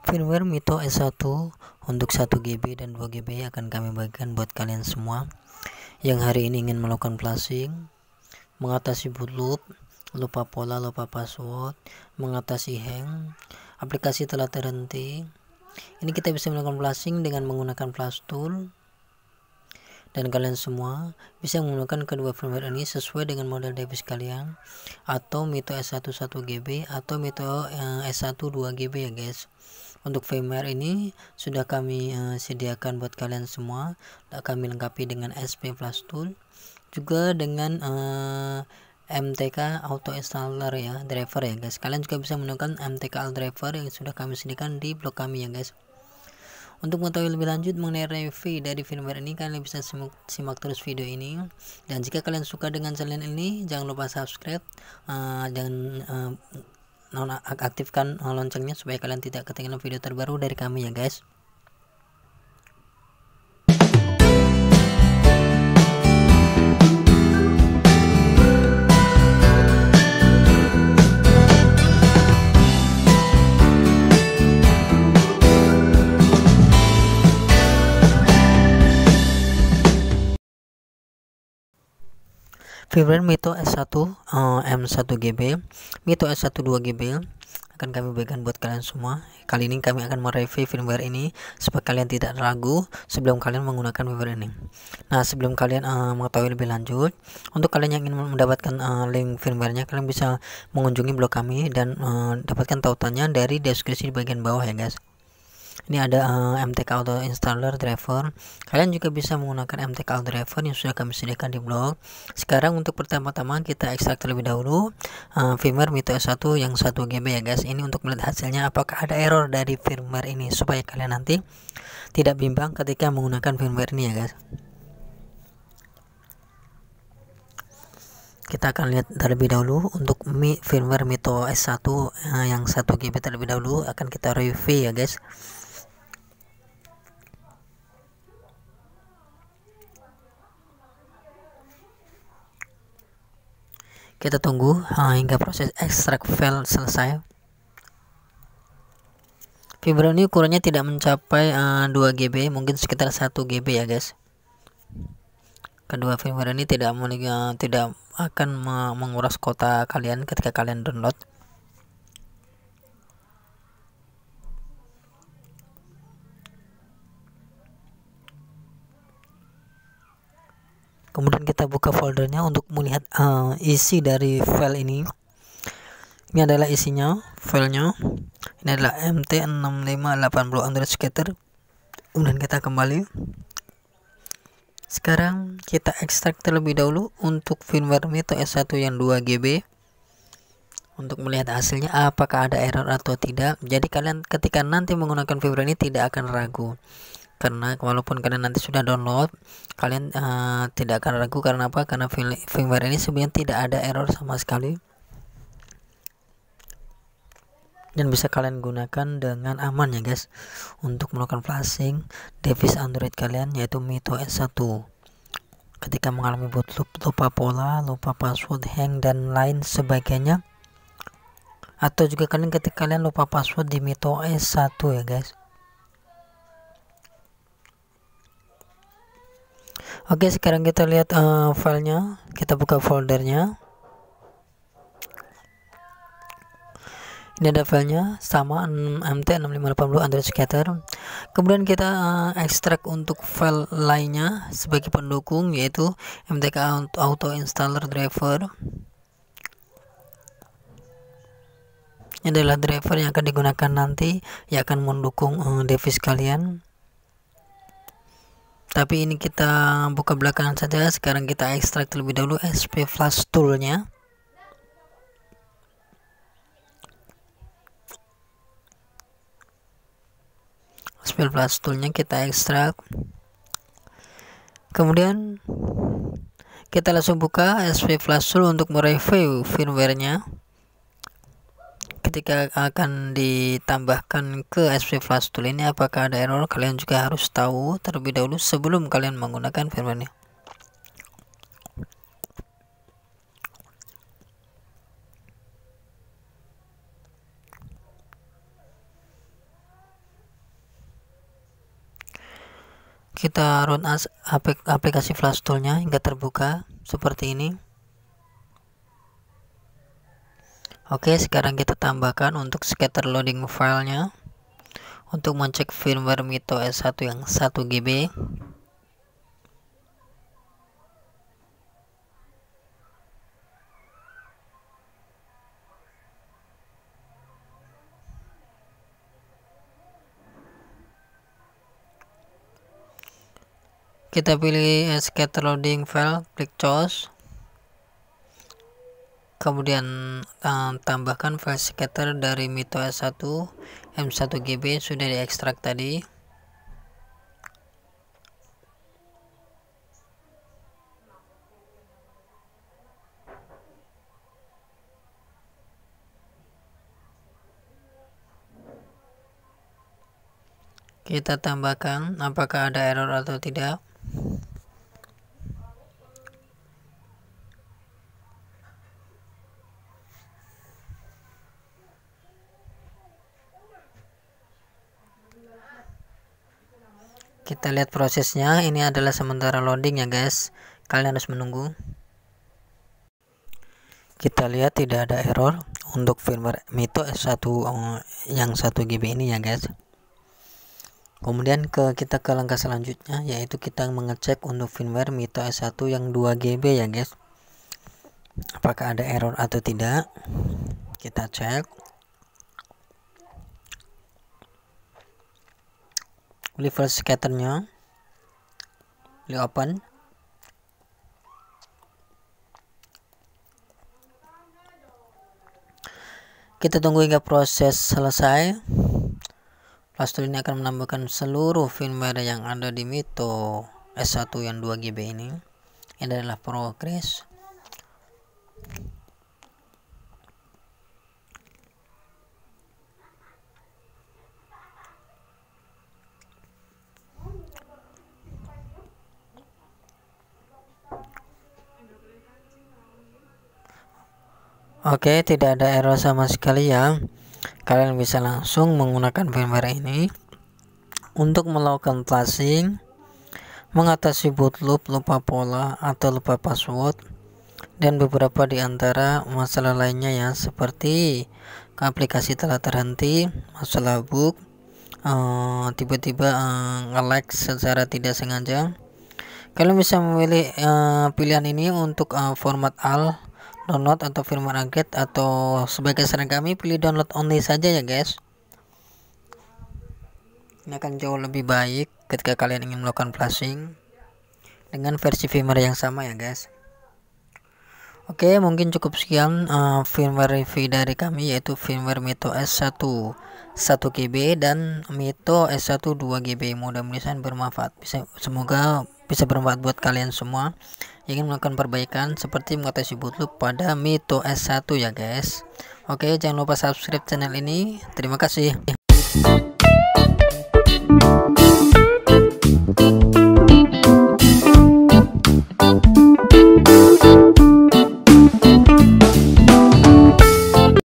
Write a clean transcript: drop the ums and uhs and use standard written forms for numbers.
Firmware Mito S1 untuk 1 GB dan 2 GB akan kami bagikan buat kalian semua yang hari ini ingin melakukan flashing, mengatasi boot loop, lupa pola, lupa password, mengatasi hang, aplikasi telah terhenti. Ini kita bisa melakukan flashing dengan menggunakan flash tool, dan kalian semua bisa menggunakan kedua firmware ini sesuai dengan model device kalian, atau Mito S1 1 GB atau Mito S1 2 GB ya guys. Untuk firmware ini sudah kami sediakan buat kalian semua, kami lengkapi dengan SP Flash Tool, juga dengan MTK Auto Installer ya, driver ya guys. Kalian juga bisa menggunakan MTK driver yang sudah kami sediakan di blog kami ya guys. Untuk mengetahui lebih lanjut mengenai review dari firmware ini, kalian bisa simak terus video ini. Dan jika kalian suka dengan channel ini, jangan lupa subscribe, aktifkan loncengnya supaya kalian tidak ketinggalan video terbaru dari kami ya guys. Firmware Mito S1 M1GB, Mito S1 2GB akan kami berikan buat kalian semua. Kali ini kami akan mereview firmware ini supaya kalian tidak ragu sebelum kalian menggunakan firmware ini. Nah, sebelum kalian mengetahui lebih lanjut, untuk kalian yang ingin mendapatkan link firmware-nya, kalian bisa mengunjungi blog kami dan dapatkan tautannya dari deskripsi di bagian bawah ya guys. Ini ada MTK Auto Installer Driver. Kalian juga bisa menggunakan MTK Auto Driver yang sudah kami sediakan di blog. Sekarang untuk pertama-tama kita ekstrak terlebih dahulu firmware Mito S1 yang 1 GB ya guys. Ini untuk melihat hasilnya apakah ada error dari firmware ini, supaya kalian nanti tidak bimbang ketika menggunakan firmware ini ya guys. Kita akan lihat terlebih dahulu untuk firmware Mito S1 yang 1 GB terlebih dahulu akan kita review ya guys. Kita tunggu hingga proses ekstrak file selesai. Firmware ini ukurannya tidak mencapai 2 GB, mungkin sekitar 1 GB ya guys. Kedua firmware ini tidak akan menguras kuota kalian ketika kalian download. Kemudian kita buka foldernya untuk melihat isi dari file ini. Ini adalah isinya, filenya. Ini adalah MT6580 Android Scatter. Kemudian kita kembali. Sekarang kita ekstrak terlebih dahulu untuk firmware Mito S1 yang 2 GB untuk melihat hasilnya apakah ada error atau tidak. Jadi kalian ketika nanti menggunakan firmware ini tidak akan ragu, karena walaupun kalian nanti sudah download, kalian tidak akan ragu. Karena apa? Karena firmware ini sebenarnya tidak ada error sama sekali dan bisa kalian gunakan dengan aman ya guys untuk melakukan flashing device Android kalian, yaitu Mito S1 ketika mengalami boot loop, lupa pola, lupa password, hang dan lain sebagainya, atau juga kalian ketika kalian lupa password di Mito S1 ya guys. Oke, sekarang kita lihat filenya. Kita buka foldernya. Ini ada filenya sama MT6580 Android Scatter. Kemudian kita ekstrak untuk file lainnya sebagai pendukung, yaitu MTK Auto Installer Driver. Ini adalah driver yang akan digunakan nanti, yang akan mendukung device kalian. Tapi ini kita buka belakangan saja. Sekarang kita ekstrak terlebih dahulu SP Flash Tool-nya. SP Flash Tool-nya kita ekstrak. Kemudian kita langsung buka SP Flash Tool untuk mereview firmware-nya. Ketika akan ditambahkan ke SP Flash Tool ini apakah ada error, kalian juga harus tahu terlebih dahulu sebelum kalian menggunakan firmware ini. Kita run as aplikasi Flash Tool-nya hingga terbuka seperti ini. Oke, sekarang kita tambahkan untuk scatter loading filenya untuk mencek firmware Mito S1 yang 1 GB. Kita pilih scatter loading file, klik choose, kemudian tambahkan file scatter dari Mito S1 M1 GB sudah diekstrak tadi. Kita tambahkan apakah ada error atau tidak. Kita lihat prosesnya, ini adalah sementara loading ya guys, kalian harus menunggu. Kita lihat tidak ada error untuk firmware Mito S1 yang 1 GB ini ya guys. Kemudian kita ke langkah selanjutnya, yaitu kita mengecek untuk firmware Mito S1 yang 2 GB ya guys, apakah ada error atau tidak. Kita cek, pilih file scatternya, pilih open. Kita tunggu hingga proses selesai. Flash Tool ini akan menambahkan seluruh firmware yang ada di Mito S1 yang 2 GB ini. Ini adalah progress. Oke, tidak ada error sama sekali ya. Kalian bisa langsung menggunakan firmware ini untuk melakukan flashing, mengatasi boot loop, lupa pola atau lupa password, dan beberapa di antara masalah lainnya ya, seperti aplikasi telah terhenti, masalah bug, tiba-tiba nge-lag secara tidak sengaja. Kalian bisa memilih pilihan ini untuk format AL, download atau firmware upgrade, atau sebagai saran kami pilih download only saja ya guys. Ini akan jauh lebih baik ketika kalian ingin melakukan flashing dengan versi firmware yang sama ya guys. Oke, mungkin cukup sekian firmware review dari kami, yaitu firmware Mito S1 1 GB dan Mito S1 2 GB. Mudah-mudahan bermanfaat, semoga bisa bermanfaat buat kalian semua yang ingin melakukan perbaikan seperti mengatasi boot loop pada Mito S1 ya guys. Oke, jangan lupa subscribe channel ini. Terima kasih.